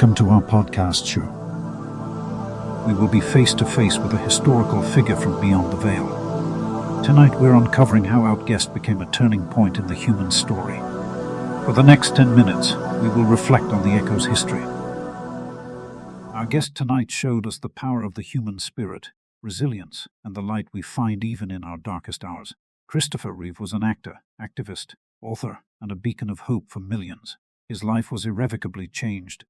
Welcome to our podcast show. We will be face to face with a historical figure from beyond the veil. Tonight we're uncovering how our guest became a turning point in the human story. For the next 10 minutes, we will reflect on the Echo's history. Our guest tonight showed us the power of the human spirit, resilience, and the light we find even in our darkest hours. Christopher Reeve was an actor, activist, author, and a beacon of hope for millions. His life was irrevocably changed.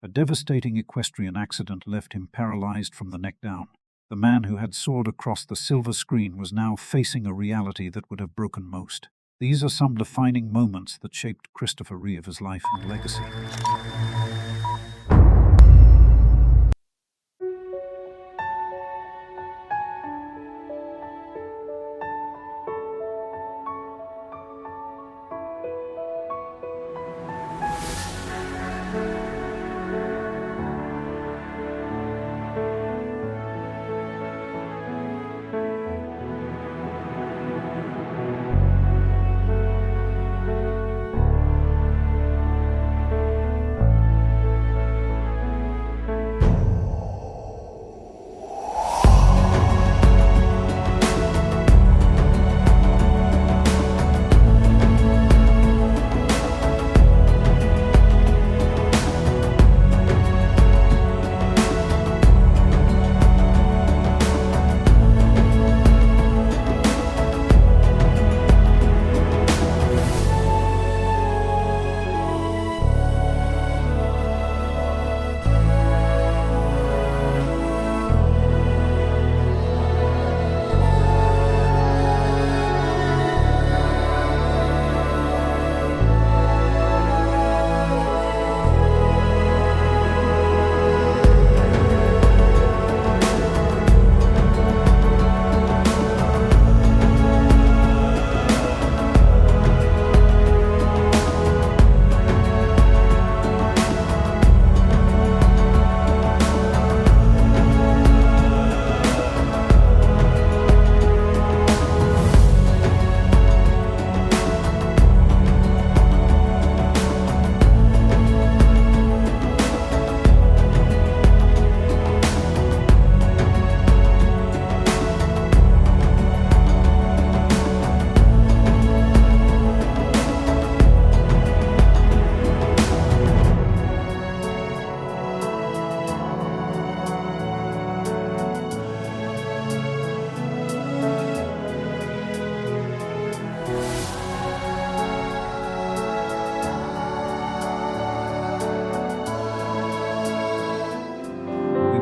A devastating equestrian accident left him paralyzed from the neck down. The man who had soared across the silver screen was now facing a reality that would have broken most. These are some defining moments that shaped Christopher Reeve's life and legacy.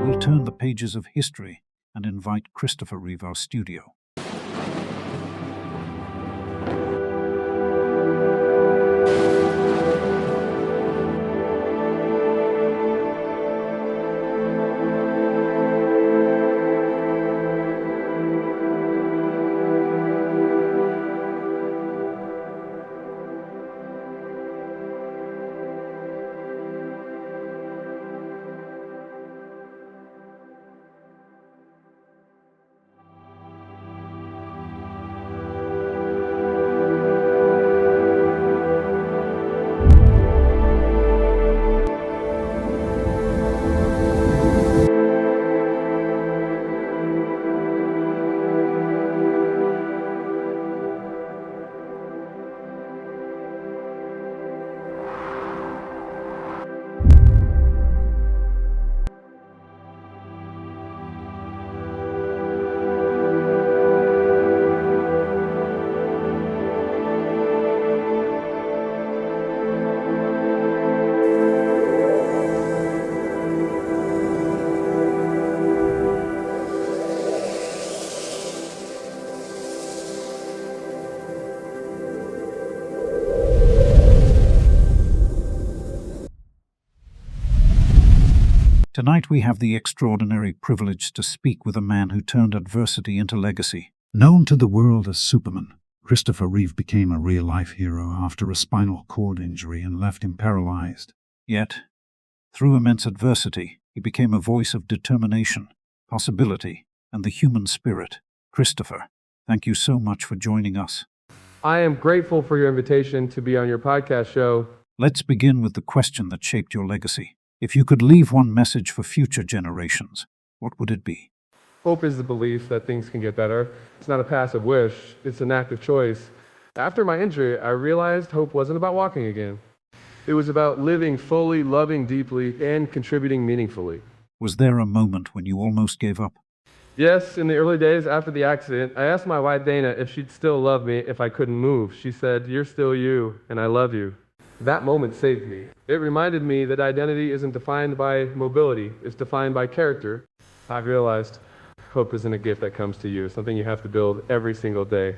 We will turn the pages of history and invite Christopher Reeve our studio. Tonight we have the extraordinary privilege to speak with a man who turned adversity into legacy. Known to the world as Superman, Christopher Reeve became a real-life hero after a spinal cord injury and left him paralyzed. Yet, through immense adversity, he became a voice of determination, possibility, and the human spirit. Christopher, thank you so much for joining us. I am grateful for your invitation to be on your podcast show. Let's begin with the question that shaped your legacy. If you could leave one message for future generations, what would it be? Hope is the belief that things can get better. It's not a passive wish, it's an active choice. After my injury, I realized hope wasn't about walking again. It was about living fully, loving deeply, and contributing meaningfully. Was there a moment when you almost gave up? Yes, in the early days after the accident, I asked my wife Dana if she'd still love me if I couldn't move. She said, "You're still you, and I love you." That moment saved me. It reminded me that identity isn't defined by mobility, it's defined by character. I realized hope isn't a gift that comes to you, it's something you have to build every single day.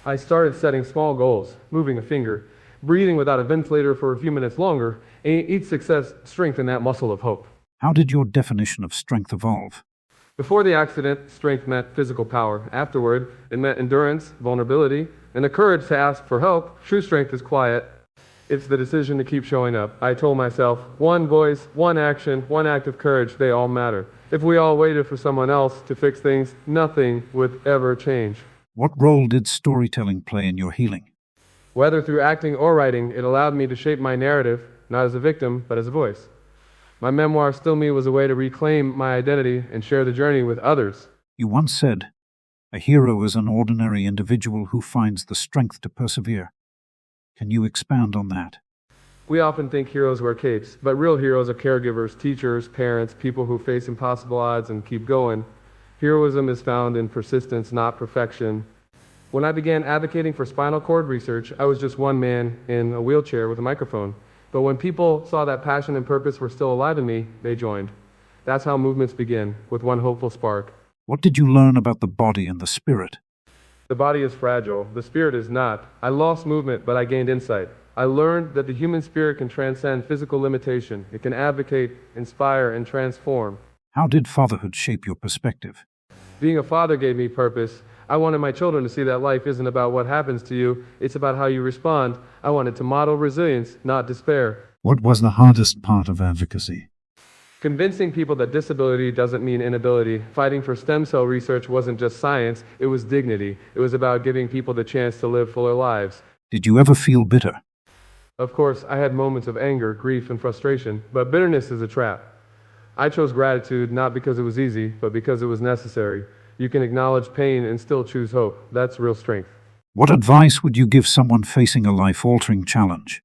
I started setting small goals, moving a finger, breathing without a ventilator for a few minutes longer, and each success strengthened that muscle of hope. How did your definition of strength evolve? Before the accident, strength meant physical power. Afterward, it meant endurance, vulnerability, and the courage to ask for help. True strength is quiet. It's the decision to keep showing up. I told myself, one voice, one action, one act of courage, they all matter. If we all waited for someone else to fix things, nothing would ever change. What role did storytelling play in your healing? Whether through acting or writing, it allowed me to shape my narrative, not as a victim, but as a voice. My memoir, Still Me, was a way to reclaim my identity and share the journey with others. You once said, "A hero is an ordinary individual who finds the strength to persevere." Can you expand on that? We often think heroes wear capes, but real heroes are caregivers, teachers, parents, people who face impossible odds and keep going. Heroism is found in persistence, not perfection. When I began advocating for spinal cord research, I was just one man in a wheelchair with a microphone. But when people saw that passion and purpose were still alive in me, they joined. That's how movements begin, with one hopeful spark. What did you learn about the body and the spirit? The body is fragile, the spirit is not. I lost movement, but I gained insight. I learned that the human spirit can transcend physical limitation. It can advocate, inspire, and transform. How did fatherhood shape your perspective? Being a father gave me purpose. I wanted my children to see that life isn't about what happens to you, it's about how you respond. I wanted to model resilience, not despair. What was the hardest part of advocacy? Convincing people that disability doesn't mean inability. Fighting for stem cell research wasn't just science, it was dignity. It was about giving people the chance to live fuller lives. Did you ever feel bitter? Of course, I had moments of anger, grief, and frustration, but bitterness is a trap. I chose gratitude not because it was easy, but because it was necessary. You can acknowledge pain and still choose hope. That's real strength. What advice would you give someone facing a life-altering challenge?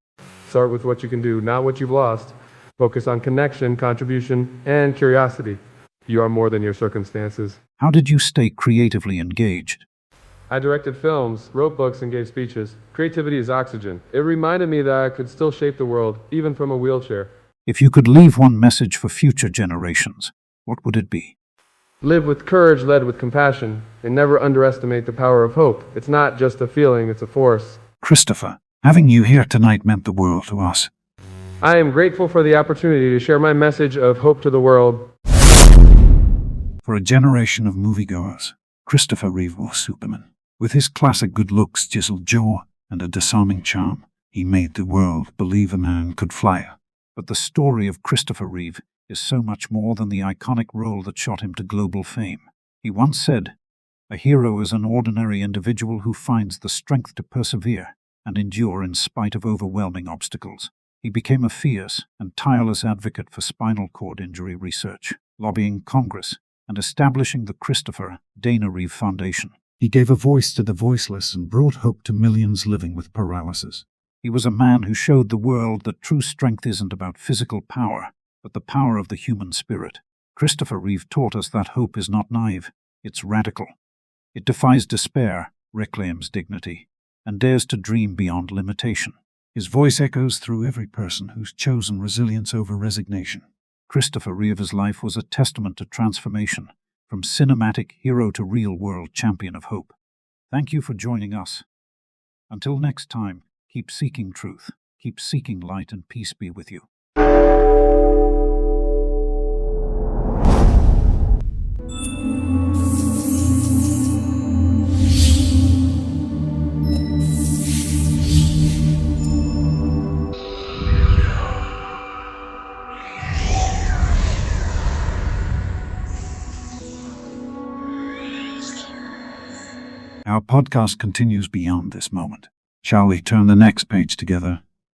Start with what you can do, not what you've lost. Focus on connection, contribution, and curiosity. You are more than your circumstances. How did you stay creatively engaged? I directed films, wrote books, and gave speeches. Creativity is oxygen. It reminded me that I could still shape the world, even from a wheelchair. If you could leave one message for future generations, what would it be? Live with courage, led with compassion, and never underestimate the power of hope. It's not just a feeling, it's a force. Christopher, having you here tonight meant the world to us. I am grateful for the opportunity to share my message of hope to the world. For a generation of moviegoers, Christopher Reeve was Superman. With his classic good looks, chiseled jaw, and a disarming charm, he made the world believe a man could fly. But the story of Christopher Reeve is so much more than the iconic role that shot him to global fame. He once said, "A hero is an ordinary individual who finds the strength to persevere and endure in spite of overwhelming obstacles." He became a fierce and tireless advocate for spinal cord injury research, lobbying Congress and establishing the Christopher Dana Reeve Foundation. He gave a voice to the voiceless and brought hope to millions living with paralysis. He was a man who showed the world that true strength isn't about physical power, but the power of the human spirit. Christopher Reeve taught us that hope is not naive, it's radical. It defies despair, reclaims dignity, and dares to dream beyond limitation. His voice echoes through every person who's chosen resilience over resignation. Christopher Reeve's life was a testament to transformation, from cinematic hero to real-world champion of hope. Thank you for joining us. Until next time, keep seeking truth, keep seeking light, and peace be with you. Our podcast continues beyond this moment. Shall we turn the next page together?